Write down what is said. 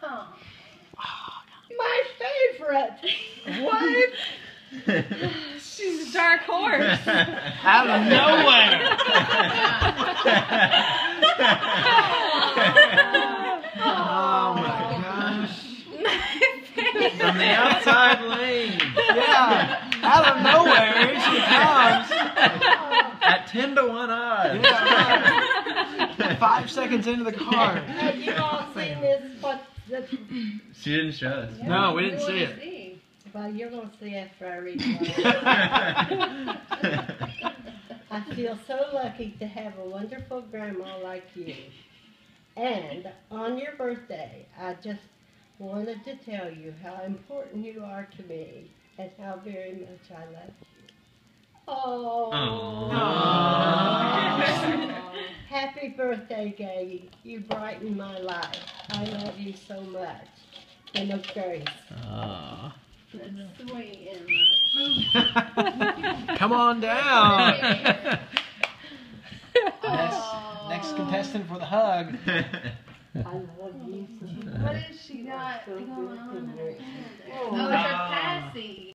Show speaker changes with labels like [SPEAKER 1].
[SPEAKER 1] Oh.
[SPEAKER 2] My favorite.
[SPEAKER 3] What?
[SPEAKER 1] She's a dark horse.
[SPEAKER 3] Out of nowhere. Oh my gosh. From the outside lane. Yeah. Out of nowhere, here she comes. At 10-to-1 odds. Yeah. 5 seconds into the car.
[SPEAKER 2] Have you all seen this?
[SPEAKER 4] She didn't show us.
[SPEAKER 3] Yeah. No, we didn't see it.
[SPEAKER 2] Well, you're going to see after I read it. I feel so lucky to have a wonderful grandma like you. And on your birthday, I just wanted to tell you how important you are to me and how very much I love you. Oh. Happy birthday, Gay. You brighten my life. I love you so much. And of Grace.
[SPEAKER 1] That's sweet, Emma.
[SPEAKER 3] Come on down. Next contestant for the hug.
[SPEAKER 2] I love you so much.
[SPEAKER 1] What has she got going on in her head?
[SPEAKER 2] Oh,
[SPEAKER 1] Oh, it's her passy.